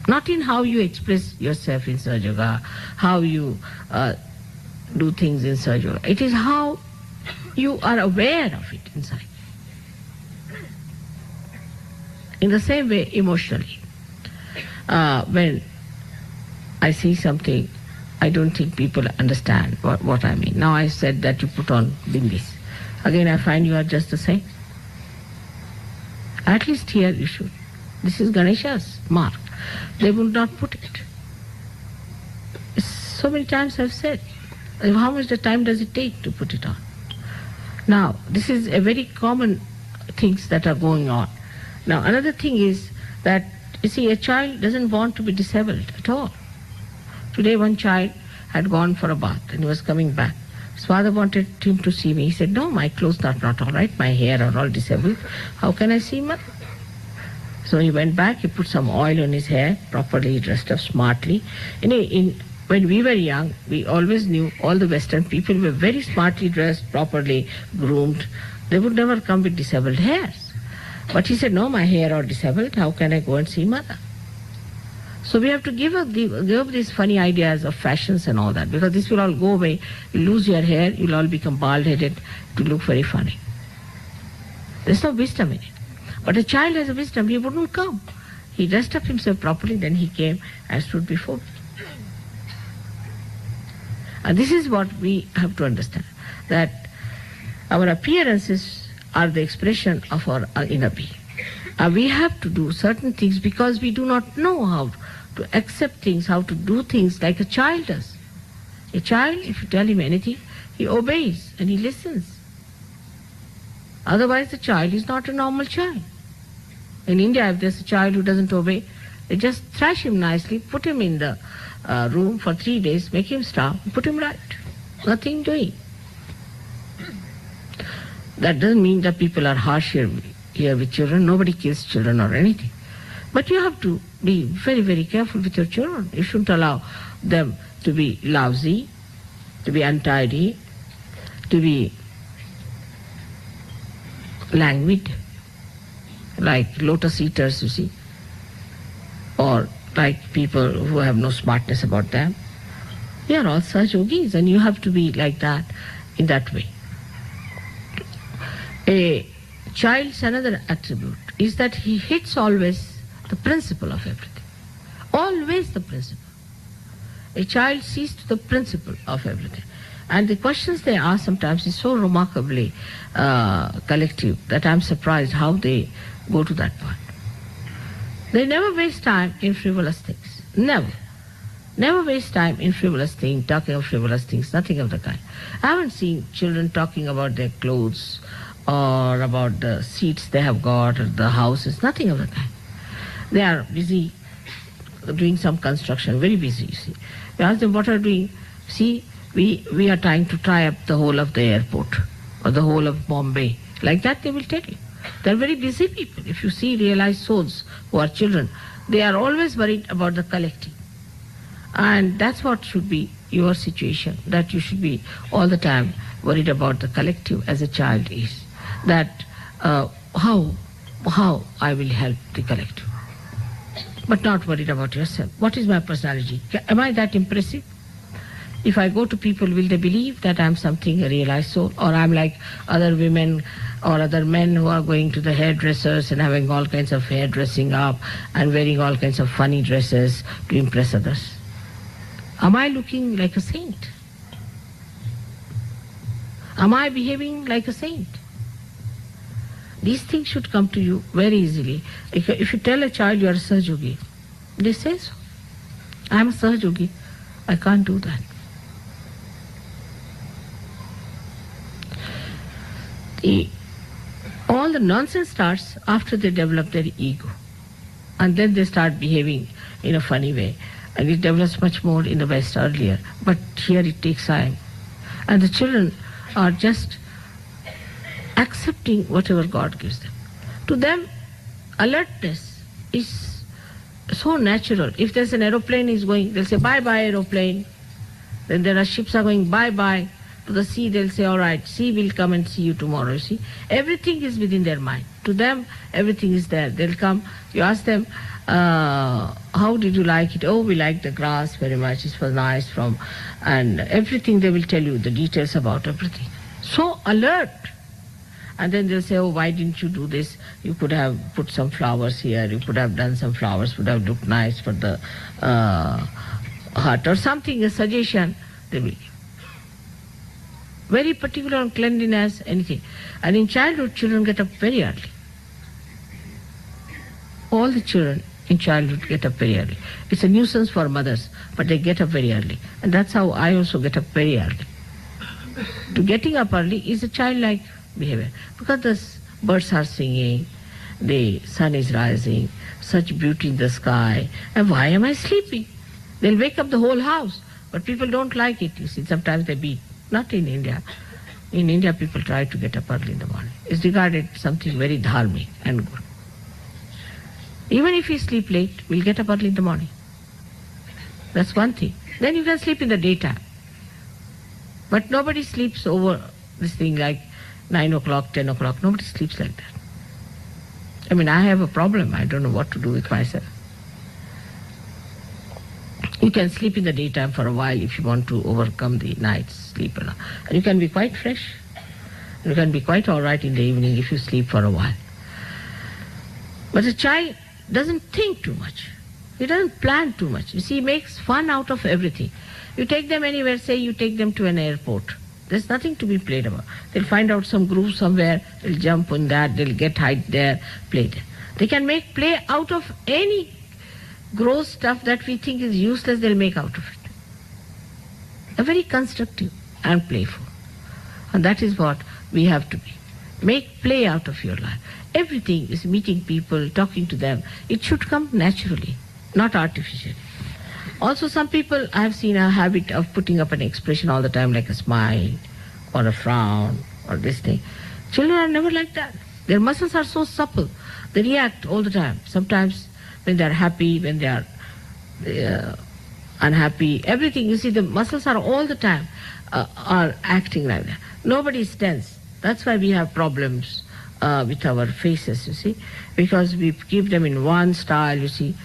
Not in how you express yourself in Sahaja Yoga, how you do things in Sahaja Yoga. It is how you are aware of it inside. In the same way, emotionally, when I see something, I don't think people understand what I mean. Now I said that you put on bindis. Again, I find you are just the same. At least here you should. This is Ganesha's mark. They would not put it. So many times I've said, how much the time does it take to put it on? Now, this is a very common things that are going on. Now, another thing is that, you see, a child doesn't want to be disabled at all. Today one child had gone for a bath and he was coming back. His father wanted him to see me. He said, no, my clothes are not all right, my hair are all disabled. How can I see mother? So he went back, he put some oil on his hair, properly dressed up smartly. When we were young, we always knew all the Western people were very smartly dressed, properly groomed. They would never come with disabled hairs. But he said, no, my hair are disabled, how can I go and see mother? So we have to give up these funny ideas of fashions and all that, because this will all go away. You lose your hair, you'll all become bald-headed, to look very funny. There's no wisdom in it. But a child has a wisdom, he wouldn't come. He dressed up himself properly, then he came and stood before me. And this is what we have to understand, that Our appearances are the expression of our inner being. We have to do certain things because we do not know how to accept things, how to do things like a child does. A child, if you tell him anything, he obeys and he listens. Otherwise, the child is not a normal child. In India, if there's a child who doesn't obey, they just thrash him nicely, put him in the room for 3 days, make him starve, put him right. Nothing doing. That doesn't mean that people are harsh here with children. Nobody kills children or anything. But you have to be very, very careful with your children. You shouldn't allow them to be lousy, to be untidy, to be languid, like lotus eaters, you see, or like people who have no smartness about them. They are all such yogis, and you have to be like that, in that way. A child's another attribute is that he hits always the principle of everything. Always the principle. A child sees to the principle of everything. And the questions they ask sometimes is so remarkably collective that I'm surprised how they go to that point. They never waste time in frivolous things. Never. Never waste time in frivolous things, talking of frivolous things, nothing of the kind. I haven't seen children talking about their clothes or about the seats they have got or the houses, nothing of the kind. They are busy doing some construction, very busy, you see. You ask them, what are you doing? See, we are trying to tie up the whole of the airport or the whole of Bombay. Like that they will tell you. They are very busy people. If you see realized souls who are children, they are always worried about the collective. And that's what should be your situation, that you should be all the time worried about the collective as a child is. That how I will help the collective. But not worried about yourself. What is my personality? Am I that impressive? If I go to people, will they believe that I'm something, a realized soul? Or I'm like other women or other men who are going to the hairdressers and having all kinds of hairdressing up and wearing all kinds of funny dresses to impress others? Am I looking like a saint? Am I behaving like a saint? These things should come to you very easily. If you tell a child you are a Sahajogi, they say so. I am a Sahajogi. I can't do that. All the nonsense starts after they develop their ego. And then they start behaving in a funny way. And it develops much more in the West earlier. But here it takes time. And the children are just accepting whatever God gives them. To them, alertness is so natural. If there's an aeroplane is going, they'll say, bye-bye aeroplane. Then there are ships are going, bye-bye. To the sea, they'll say, all right, sea will come and see you tomorrow, you see. Everything is within their mind. To them, everything is there. They'll come, you ask them, how did you like it? Oh, we like the grass very much. It was nice and everything they will tell you, the details about everything. So alert. And then they'll say, oh, why didn't you do this? You could have put some flowers here. You could have done some flowers. Would have looked nice for the hut or something, a suggestion they will give. Very particular on cleanliness, anything. And in childhood, children get up very early. All the children in childhood get up very early. It's a nuisance for mothers, but they get up very early. And that's how I also get up very early. To getting up early is a childlike behavior. Because the birds are singing, the sun is rising, such beauty in the sky. And why am I sleeping? They'll wake up the whole house. But people don't like it, you see. Sometimes they beat. Not in India. In India, people try to get up early in the morning. It's regarded something very dharmic and good. Even if we sleep late, we'll get up early in the morning. That's one thing. Then you can sleep in the daytime. But nobody sleeps over this thing like 9 o'clock, 10 o'clock. Nobody sleeps like that. I mean, I have a problem. I don't know what to do with myself. You can sleep in the daytime for a while if you want to overcome the night's sleep. And you can be quite fresh. You can be quite all right in the evening if you sleep for a while. But a child doesn't think too much. He doesn't plan too much. You see, he makes fun out of everything. You take them anywhere, say you take them to an airport. There's nothing to be played about. They'll find out some groove somewhere, they'll jump on that, they'll get height there, play there. They can make play out of any gross stuff that we think is useless, they'll make out of it. They're very constructive and playful. And that is what we have to be. Make play out of your life. Everything is meeting people, talking to them. It should come naturally, not artificially. Also, some people, I have seen a habit of putting up an expression all the time, like a smile or a frown or this thing. Children are never like that. Their muscles are so supple. They react all the time. Sometimes when they are happy, when they are unhappy, everything. You see, the muscles are all the time are acting like that. Nobody is tense. That's why we have problems with our faces, you see, because we keep them in one style, you see.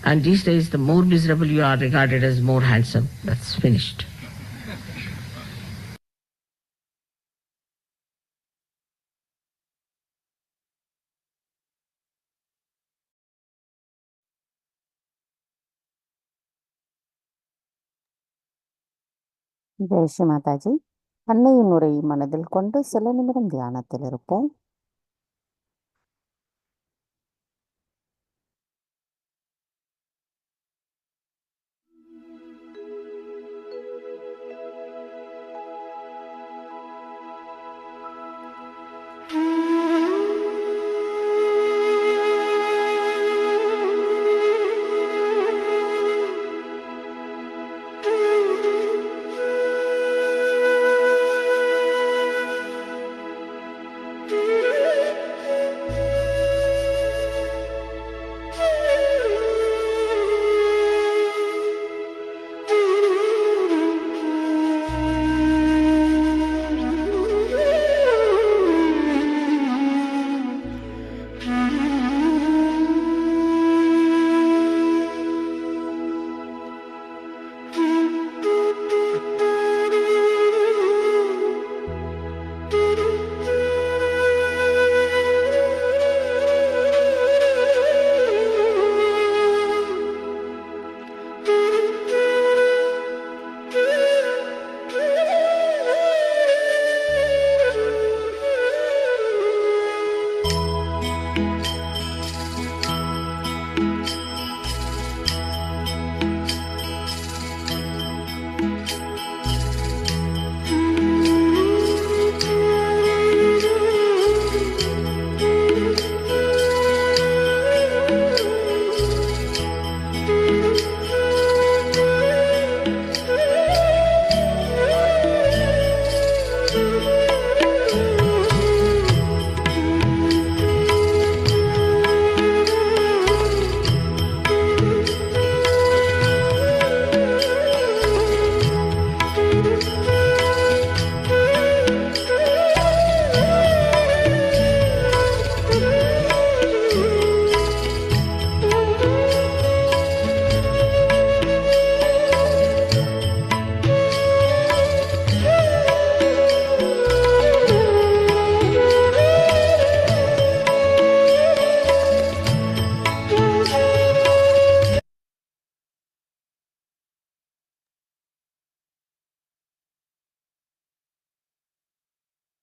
And these days, the more miserable you are regarded as more handsome. That's finished. Jai Sri Mataji. அன்னையின் உரை மனதில் கொண்டு சில நிமிடம் தியானத்தில் இருப்போம்.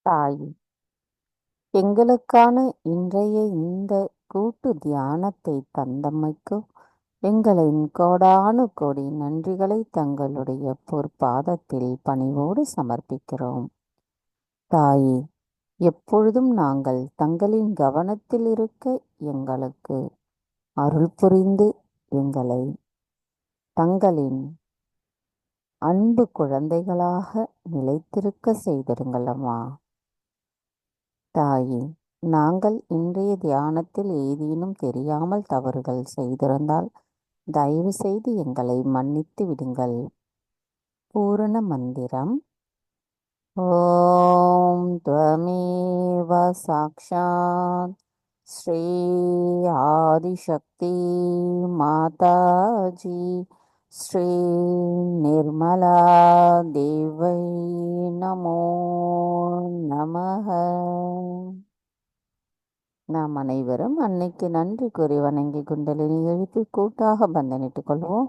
தாய், எங்களுக்கான இன்றைய இந்த கூட்டு தியானத்தை தந்தமைக்கு எங்களின் கோடானு கோடி நன்றிகளை தங்களுடைய பொற்பாதத்தில் பணிவோடு சமர்ப்பிக்கிறோம். தாயே, எப்பொழுதும் நாங்கள் தங்களின் கவனத்தில் இருக்க எங்களுக்கு அருள் புரிந்து எங்களை தங்களின் அன்பு குழந்தைகளாக நிலைத்திருக்க செய்திருங்களம்மா. தாயே, நாங்கள் இன்றைய தியானத்தில் ஏதேனும் தெரியாமல் தவறுகள் செய்திருந்தால் தயவு செய்து எங்களை மன்னித்து விடுங்கள். பூரண மந்திரம். ஓம் த்வமேவ சாக்ஷாத் ஸ்ரீ ஆதிசக்தி மாதாஜி ஸ்ரீ நிர்மலா தேவை நமோ நமஹ. நாம் அனைவரும் அன்னைக்கு நன்றி கூறி வணங்கி குண்டலினி எழுப்பி கூட்டாக பந்தனிட்டுக் கொள்வோம்.